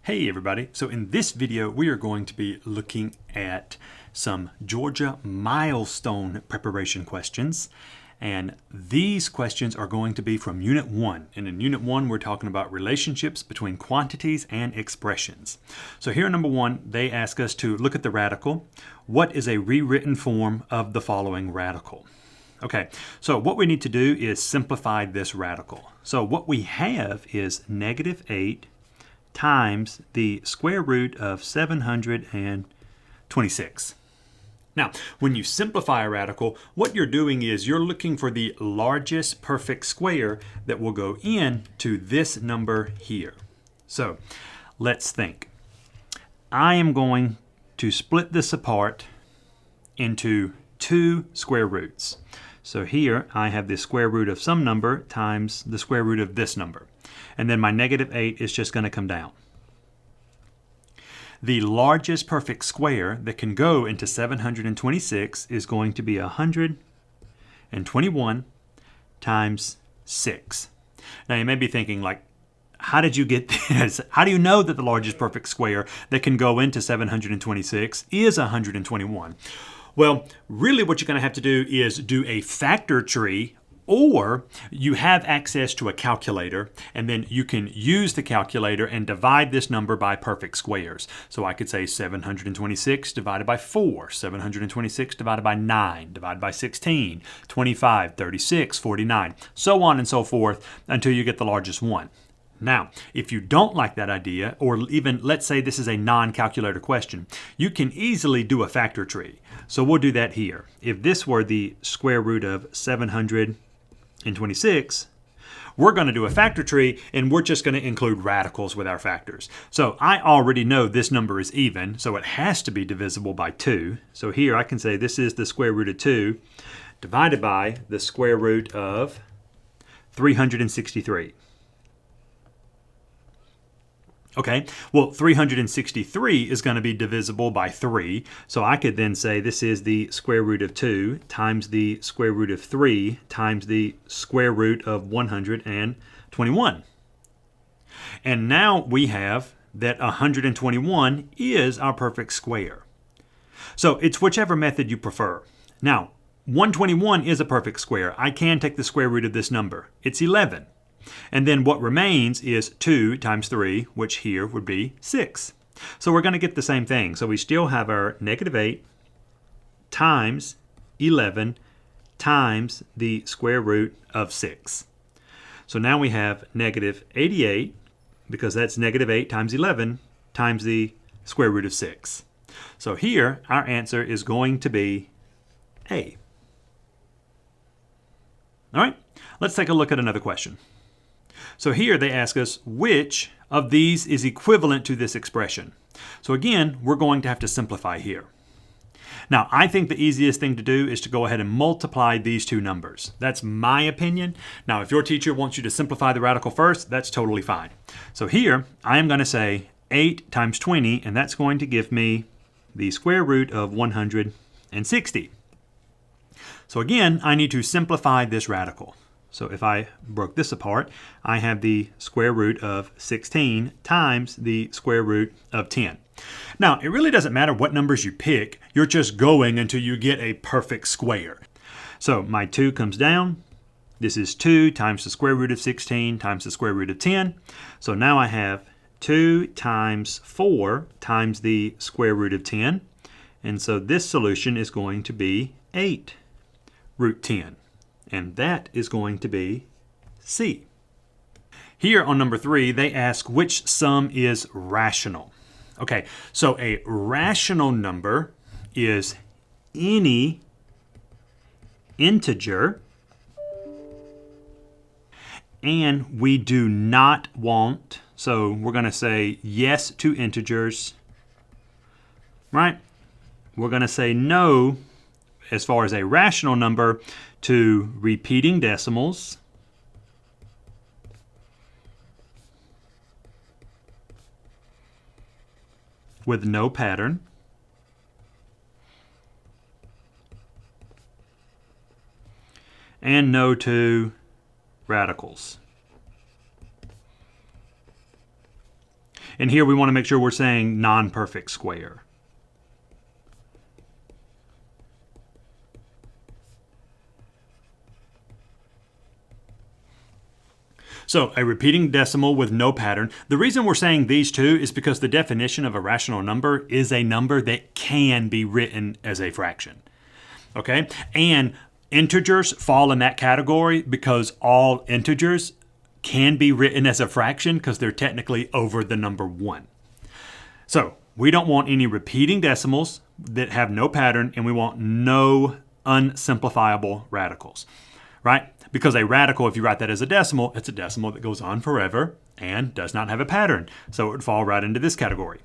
Hey everybody, so in this video we are going to be looking at some Georgia Milestone preparation questions, and these questions are going to be from Unit 1, and in Unit 1 we're talking about relationships between quantities and expressions. So here in number 1 they ask us to look at the radical. What is a rewritten form of the following radical? Okay, so what we need to do is simplify this radical. So what we have is negative 8 times the square root of 726. Now, when you simplify a radical, what you're doing is you're looking for the largest perfect square that will go into this number here. So, let's think. I am going to split this apart into two square roots. So here I have the square root of some number times the square root of this number. And then my negative 8 is just going to come down. The largest perfect square that can go into 726 is going to be 121 times 6. Now you may be thinking, like, how did you get this? How do you know that the largest perfect square that can go into 726 is 121? Well, really what you're going to have to do is do a factor tree, or you have access to a calculator, and then you can use the calculator and divide this number by perfect squares. So I could say 726 divided by 4, 726 divided by 9, divided by 16, 25, 36, 49, so on and so forth until you get the largest one. Now, if you don't like that idea, or even let's say this is a non-calculator question, you can easily do a factor tree. So we'll do that here. If this were the square root of 726, we're going to do a factor tree, and we're just going to include radicals with our factors. So I already know this number is even, so it has to be divisible by 2. So here I can say this is the square root of 2 divided by the square root of 363. Okay, well, 363 is going to be divisible by 3, so I could then say this is the square root of 2 times the square root of 3 times the square root of 121. And now we have that 121 is our perfect square. So it's whichever method you prefer. Now, 121 is a perfect square. I can take the square root of this number. It's 11. And then what remains is 2 times 3, which here would be 6. So we're going to get the same thing. So we still have our negative 8 times 11 times the square root of 6. So now we have negative 88, because that's negative 8 times 11 times the square root of 6. So here our answer is going to be A. All right, let's take a look at another question. So here they ask us which of these is equivalent to this expression. So again, we're going to have to simplify here. Now, I think the easiest thing to do is to go ahead and multiply these two numbers. That's my opinion. Now, if your teacher wants you to simplify the radical first, that's totally fine. So here, I am going to say 8 times 20, and that's going to give me the square root of 160. So again, I need to simplify this radical. So if I broke this apart, I have the square root of 16 times the square root of 10. Now, it really doesn't matter what numbers you pick. You're just going until you get a perfect square. So my 2 comes down. This is 2 times the square root of 16 times the square root of 10. So now I have 2 times 4 times the square root of 10. And so this solution is going to be 8 root 10. And that is going to be C. Here on number 3, they ask which sum is rational. Okay, so a rational number is any integer, and we do not want, so we're going to say yes to integers, right? We're going to say no, as far as a rational number, to repeating decimals, with no pattern, and no to radicals. And here we want to make sure we're saying non-perfect square. So a repeating decimal with no pattern. The reason we're saying these two is because the definition of a rational number is a number that can be written as a fraction. Okay? And integers fall in that category because all integers can be written as a fraction because they're technically over the number 1. So we don't want any repeating decimals that have no pattern, and we want no unsimplifiable radicals, right? Because a radical, if you write that as a decimal, it's a decimal that goes on forever and does not have a pattern. So it would fall right into this category.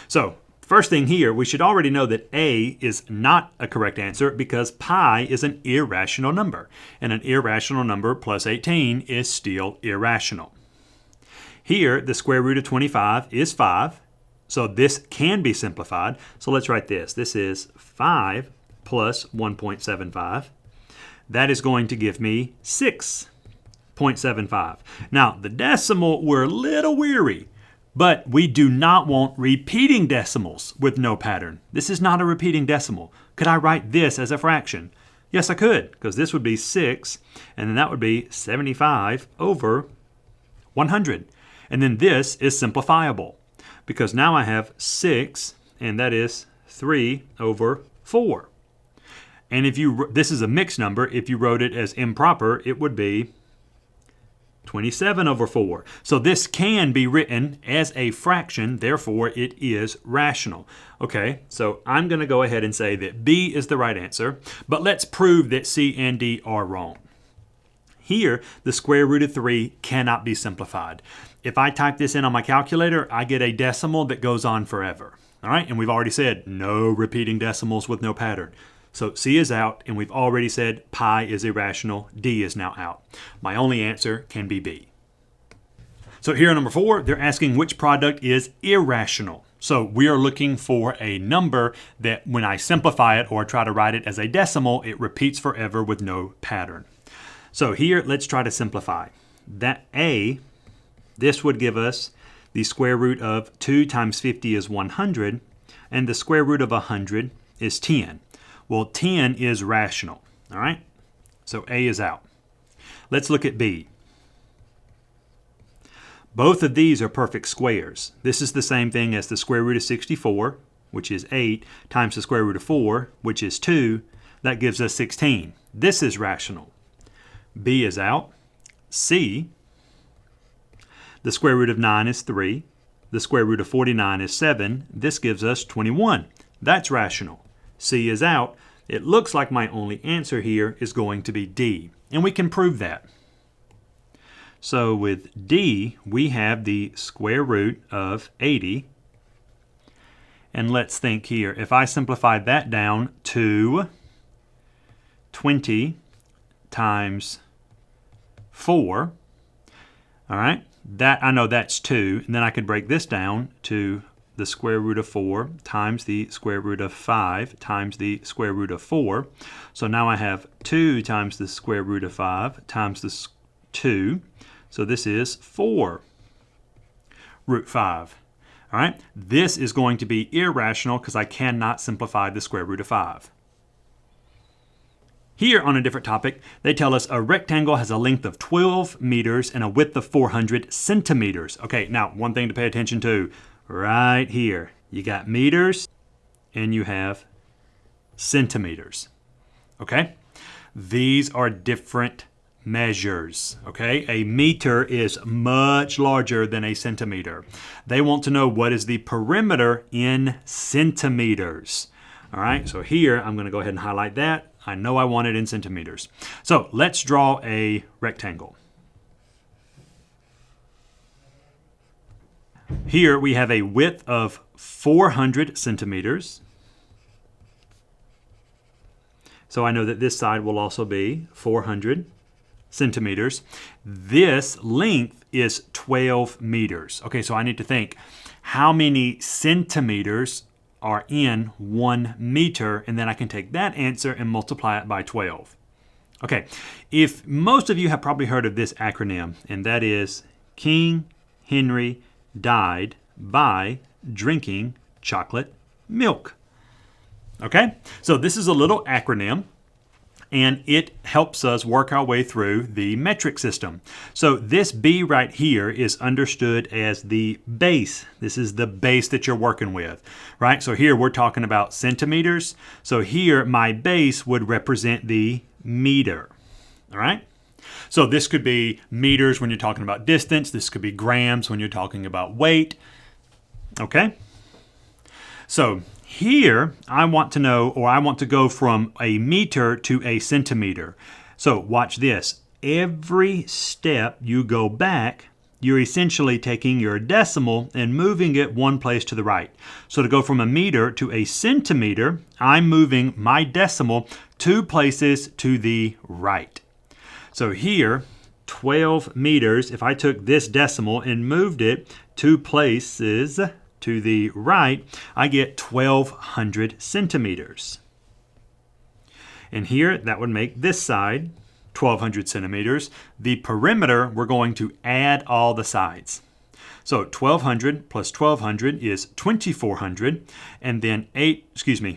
So first thing here, we should already know that A is not a correct answer because pi is an irrational number. And an irrational number plus 18 is still irrational. Here, the square root of 25 is 5. So this can be simplified. So let's write this. This is 5 plus 1.75. That is going to give me 6.75. Now, the decimal, we're a little weary, but we do not want repeating decimals with no pattern. This is not a repeating decimal. Could I write this as a fraction? Yes, I could, because this would be 6, and then that would be 75 over 100. And then this is simplifiable, because now I have 6, and that is 3 over 4. And if this is a mixed number, if you wrote it as improper, it would be 27 over 4. So this can be written as a fraction, therefore it is rational. Okay, so I'm going to go ahead and say that B is the right answer, but let's prove that C and D are wrong. Here, the square root of 3 cannot be simplified. If I type this in on my calculator, I get a decimal that goes on forever. All right, and we've already said no repeating decimals with no pattern. So C is out, and we've already said pi is irrational. D is now out. My only answer can be B. So here on number 4, they're asking which product is irrational. So we are looking for a number that when I simplify it or try to write it as a decimal, it repeats forever with no pattern. So here, let's try to simplify. That A, this would give us the square root of 2 times 50 is 100, and the square root of 100 is 10. Well, 10 is rational, all right? So A is out. Let's look at B. Both of these are perfect squares. This is the same thing as the square root of 64, which is 8, times the square root of 4, which is 2. That gives us 16. This is rational. B is out. C, the square root of 9 is 3. The square root of 49 is 7. This gives us 21. That's rational. C is out. It looks like my only answer here is going to be D, and we can prove that. So with D, we have the square root of 80, and let's think here. If I simplify that down to 20 times 4, all right, that I know that's 2, and then I could break this down to the square root of 4 times the square root of 5 times the square root of 4. So now I have 2 times the square root of 5 times the 2. So this is 4 root 5. All right, this is going to be irrational because I cannot simplify the square root of 5. Here on a different topic, they tell us a rectangle has a length of 12 meters and a width of 400 centimeters. Okay, now one thing to pay attention to. Right here, you got meters and you have centimeters, okay? These are different measures, okay? A meter is much larger than a centimeter. They want to know what is the perimeter in centimeters, all right? So here, I'm going to go ahead and highlight that. I know I want it in centimeters. So let's draw a rectangle. Here we have a width of 400 centimeters. So I know that this side will also be 400 centimeters. This length is 12 meters. Okay, so I need to think how many centimeters are in 1 meter, and then I can take that answer and multiply it by 12. Okay, if most of you have probably heard of this acronym, and that is King Henry died by drinking chocolate milk. Okay, so this is a little acronym, and it helps us work our way through the metric system. So this B right here is understood as the base. This is the base that you're working with, right? So here we're talking about centimeters. So here my base would represent the meter, all right? So this could be meters when you're talking about distance. This could be grams when you're talking about weight, okay? So here, I want to know, or I want to go from a meter to a centimeter. So watch this. Every step you go back, you're essentially taking your decimal and moving it one place to the right. So to go from a meter to a centimeter, I'm moving my decimal 2 places to the right. So here, 12 meters, if I took this decimal and moved it 2 places to the right, I get 1,200 centimeters. And here, that would make this side 1,200 centimeters. The perimeter, we're going to add all the sides. So 1,200 plus 1,200 is 2,400, and then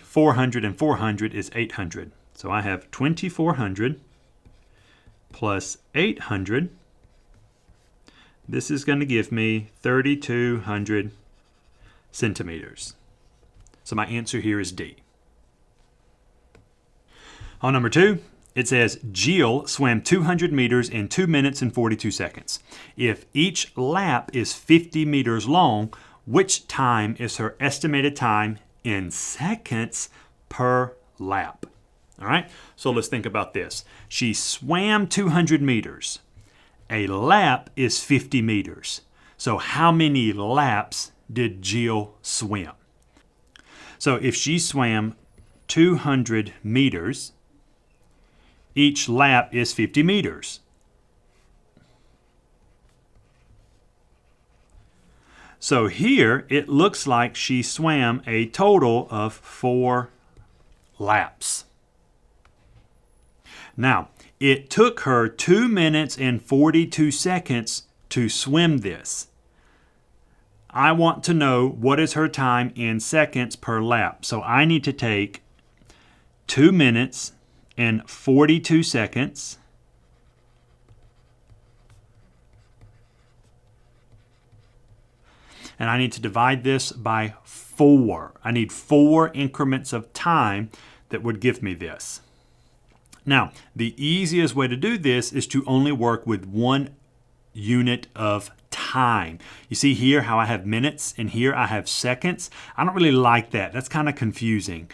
400 and 400 is 800. So I have 2,400 plus 800. This is going to give me 3,200 centimeters. So my answer here is D. On number 2, it says Jill swam 200 meters in 2 minutes and 42 seconds. If each lap is 50 meters long, which time is her estimated time in seconds per lap? All right, so let's think about this. She swam 200 meters. A lap is 50 meters. So how many laps did Jill swim? So if she swam 200 meters, each lap is 50 meters. So here it looks like she swam a total of 4 laps. Now, it took her 2 minutes and 42 seconds to swim this. I want to know what is her time in seconds per lap. So I need to take 2 minutes and 42 seconds and I need to divide this by 4. I need 4 increments of time that would give me this. Now, the easiest way to do this is to only work with 1 unit of time. You see here how I have minutes and here I have seconds? I don't really like that. That's kind of confusing.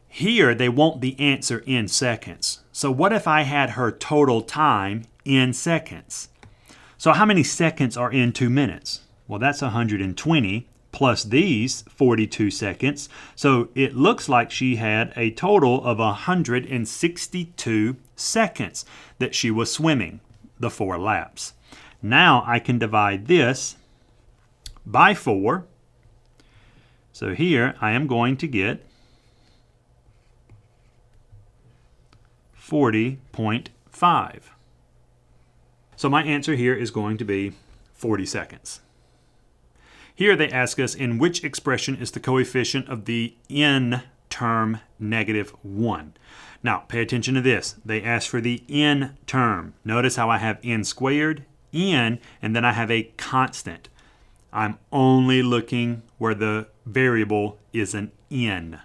Here they want the answer in seconds. So what if I had her total time in seconds? So how many seconds are in 2 minutes? Well, that's 120 plus these 42 seconds. So it looks like she had a total of 162 seconds that she was swimming the 4 laps. Now I can divide this by 4. So here I am going to get 40.5. So my answer here is going to be 40 seconds. Here they ask us, in which expression is the coefficient of the n term -1? Now, pay attention to this. They ask for the n term. Notice how I have n squared, n, and then I have a constant. I'm only looking where the variable is an n.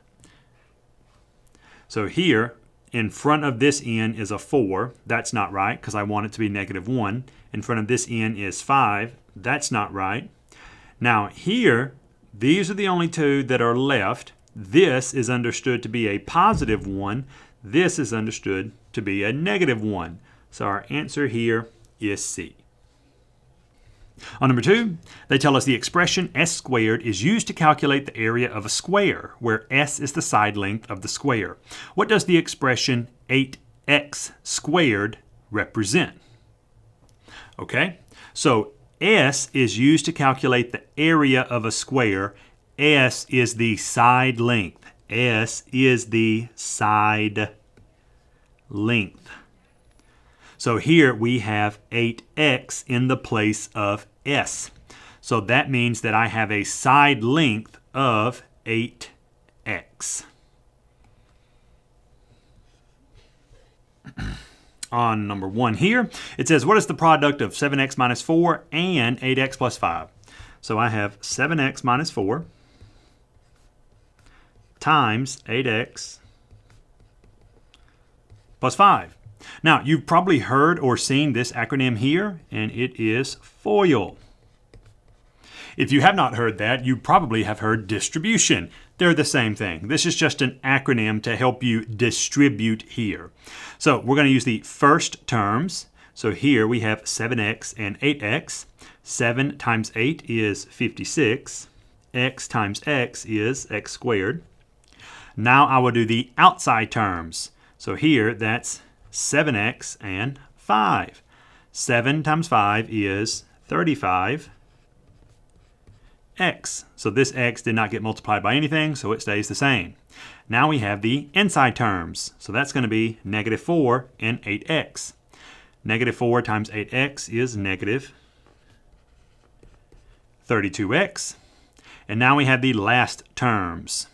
So here, in front of this n is a 4. That's not right because I want it to be -1. In front of this n is 5. That's not right. Now here, these are the only 2 that are left. This is understood to be a +1. This is understood to be a -1. So our answer here is C. On number 2, they tell us the expression s squared is used to calculate the area of a square, where s is the side length of the square. What does the expression 8x squared represent? Okay, so s is used to calculate the area of a square. S is the side length. S is the side length. So here we have 8x in the place of s. So that means that I have a side length of 8x. On number 1 here, it says, what is the product of 7x minus 4 and 8x plus 5? So I have 7x minus 4 times 8x plus 5. Now, you've probably heard or seen this acronym here, and it is FOIL. If you have not heard that, you probably have heard distribution. They're the same thing. This is just an acronym to help you distribute here. So we're going to use the first terms. So here we have 7x and 8x. 7 times 8 is 56. X times x is x squared. Now I will do the outside terms. So here that's 7x and 5. 7 times 5 is 35. X. So this x did not get multiplied by anything, so it stays the same. Now we have the inside terms. So that's going to be negative 4 and 8x. Negative 4 times 8x is negative 32x. And now we have the last terms.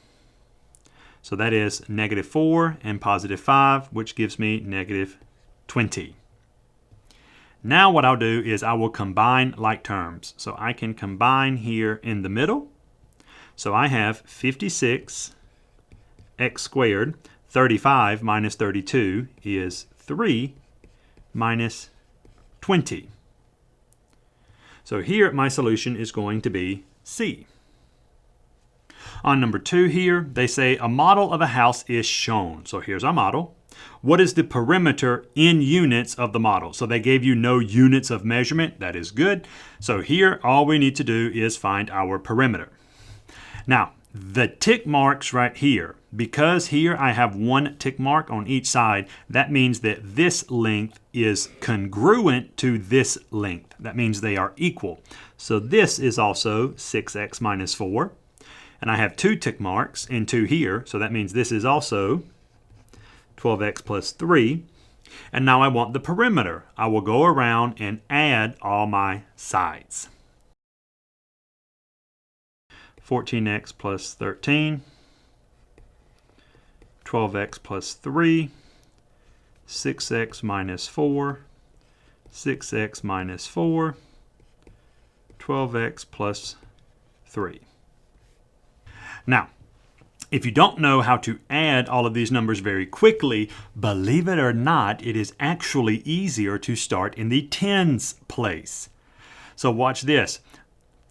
So that is negative 4 and positive 5, which gives me negative 20. Now what I'll do is I will combine like terms. So I can combine here in the middle. So I have 56 x squared. 35 minus 32 is 3 minus 20. So here my solution is going to be C. On number 2 here, they say a model of a house is shown. So here's our model. What is the perimeter in units of the model? So they gave you no units of measurement. That is good. So here, all we need to do is find our perimeter. Now, the tick marks right here, because here I have one tick mark on each side, that means that this length is congruent to this length. That means they are equal. So this is also 6x minus 4. And I have 2 tick marks and 2 here. So that means this is also 12x plus 3. And now I want the perimeter. I will go around and add all my sides. 14x plus 13, 12x plus 3, 6x minus 4, 6x minus 4, 12x plus 3. Now, if you don't know how to add all of these numbers very quickly, believe it or not, it is actually easier to start in the tens place. So watch this.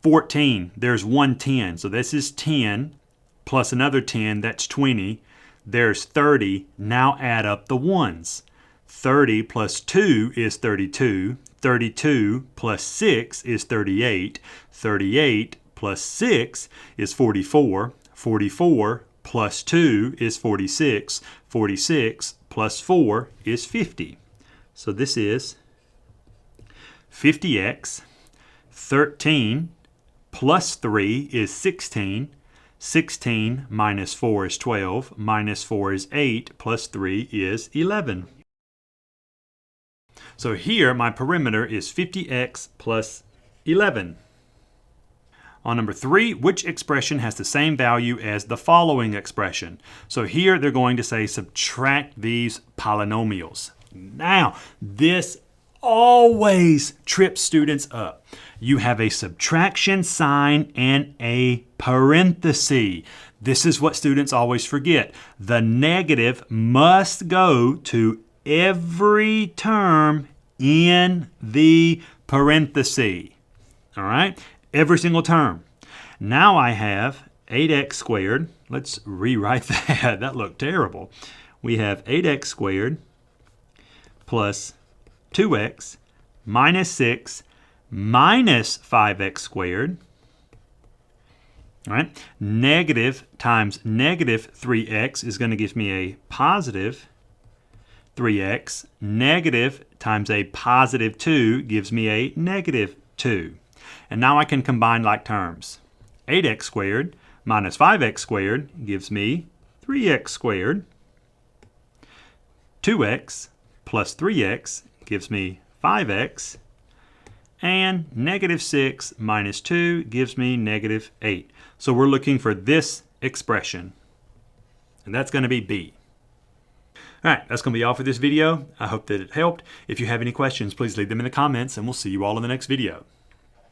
14, there's one 10. So this is 10 plus another 10, that's 20. There's 30. Now add up the ones. 30 plus 2 is 32. 32 plus 6 is 38. 38 plus 6 is 44. 44 plus 2 is 46. 46 plus 4 is 50. So this is 50x. 13 plus 3 is 16. 16 minus 4 is 12. Minus 4 is 8. Plus 3 is 11. So here my perimeter is 50x plus 11. On number 3, which expression has the same value as the following expression? So here they're going to say subtract these polynomials. Now, this always trips students up. You have a subtraction sign and a parenthesis. This is what students always forget. The negative must go to every term in the parenthesis. All right? Every single term. Now I have 8x squared. Let's rewrite that. That looked terrible. We have 8x squared plus 2x minus 6 minus 5x squared. All right. Negative times negative 3x is going to give me a positive 3x. Negative times a positive 2 gives me a negative 2. And now I can combine like terms. 8x squared minus 5x squared gives me 3x squared. 2x plus 3x gives me 5x. And negative 6 minus 2 gives me negative 8. So we're looking for this expression. And that's going to be B. All right, that's going to be all for this video. I hope that it helped. If you have any questions, please leave them in the comments, and we'll see you all in the next video.